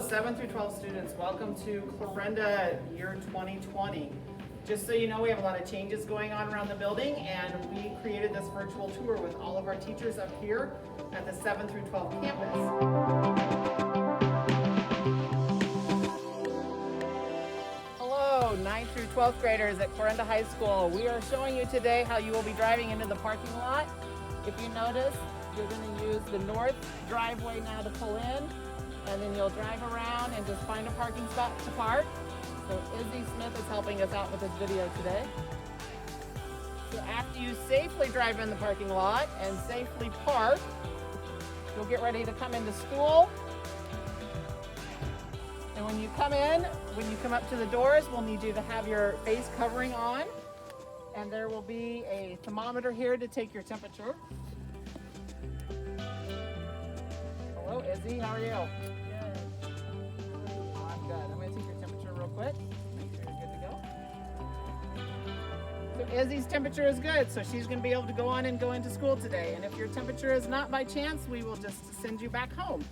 7 through 12 students, welcome to Clarinda year 2020. Just so you know, we have a lot of changes going on around the building, and we created this virtual tour with all of our teachers up here at the 7 through 12 campus. Hello, 9th through 12th graders at Clarinda High School. We are showing you today how you will be driving into the parking lot. If you notice, you're going to use the north driveway now to pull in, and then you'll drive around and just find a parking spot to park. So Izzy Smith is helping us out with this video today. So after you safely drive in the parking lot and safely park, you'll get ready to come into school. And when you come in, when you come up to the doors, we'll need you to have your face covering on. And there will be a thermometer here to take your temperature. Hello, Izzy, how are you? Good. I'm good. I'm going to take your temperature real quick. Make sure you're good to go. So Izzy's temperature is good, so she's going to be able to go on and go into school today. And if your temperature is not by chance, we will just send you back home.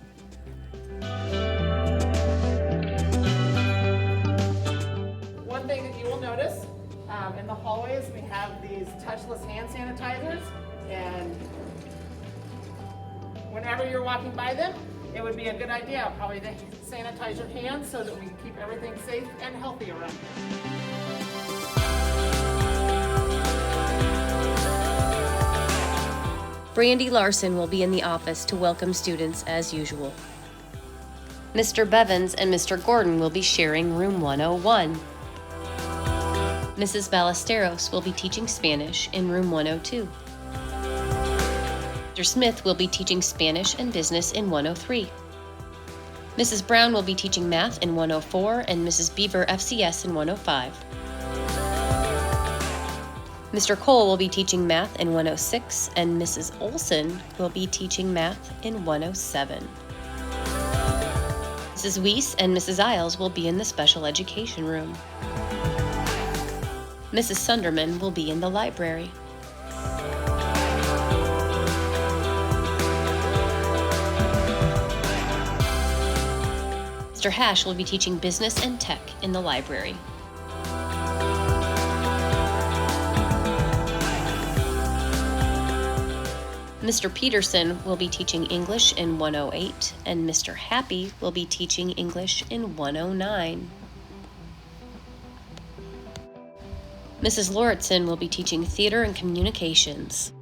One thing that you will notice, in the hallways we have these touchless hand sanitizers, and whenever you're walking by them, it would be a good idea probably to sanitize your hands so that we can keep everything safe and healthy around here. Brandy Larson will be in the office to welcome students as usual. Mr. Bevins and Mr. Gordon will be sharing room 101. Mrs. Ballesteros will be teaching Spanish in room 102. Mr. Smith will be teaching Spanish and business in 103. Mrs. Brown will be teaching math in 104 and Mrs. Beaver FCS in 105. Mr. Cole will be teaching math in 106 and Mrs. Olson will be teaching math in 107. Mrs. Weiss and Mrs. Isles will be in the special education room. Mrs. Sunderman will be in the library. Mr. Hash will be teaching business and tech in the library. Mr. Peterson will be teaching English in 108, and Mr. Happy will be teaching English in 109. Mrs. Lauritsen will be teaching theater and communications.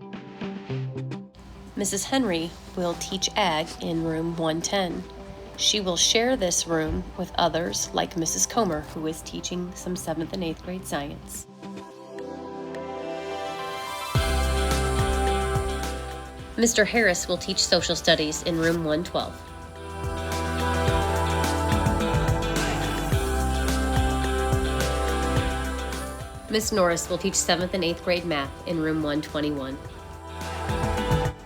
Mrs. Henry will teach Ag in room 110. She will share this room with others like Mrs. Comer, who is teaching some 7th and 8th grade science. Mr. Harris will teach social studies in room 112. Miss Norris will teach 7th and 8th grade math in room 121.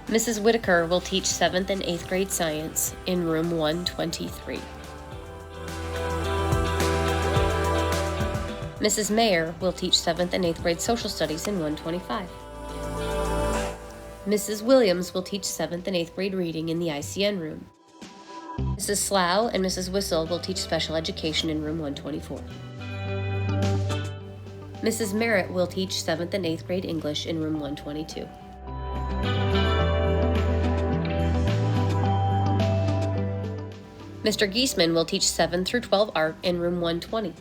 Mrs. Whitaker will teach 7th and 8th grade science in room 123. Mrs. Mayer will teach 7th and 8th grade social studies in 125. Mrs. Williams will teach 7th and 8th grade reading in the ICN room. Mrs. Slough and Mrs. Whistle will teach special education in room 124. Mrs. Merritt will teach 7th and 8th grade English in room 122. Mr. Giesman will teach 7 through 12 art in room 120.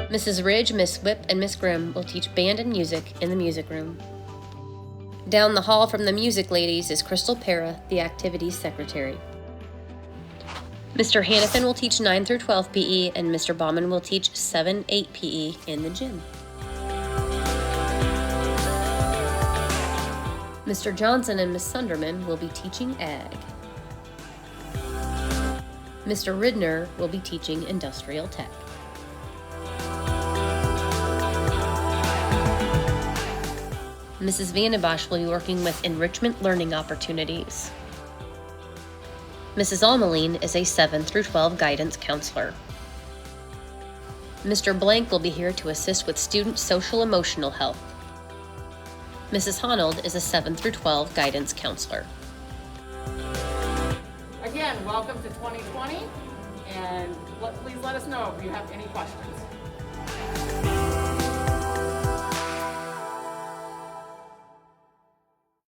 Mrs. Ridge, Miss Whip, and Miss Grimm will teach band and music in the music room. Down the hall from the music ladies is Crystal Para, the activities secretary. Mr. Hannafin will teach 9 through 12 PE, and Mr. Bauman will teach 7-8 PE in the gym. Mr. Johnson and Miss Sunderman will be teaching Ag. Mr. Ridner will be teaching Industrial Tech. Mrs. Vandenbosch will be working with Enrichment Learning Opportunities. Mrs. Almeline is a 7 through 12 guidance counselor. Mr. Blank will be here to assist with student social emotional health. Mrs. Honold is a 7 through 12 guidance counselor. Again, welcome to 2020. And please let us know if you have any questions.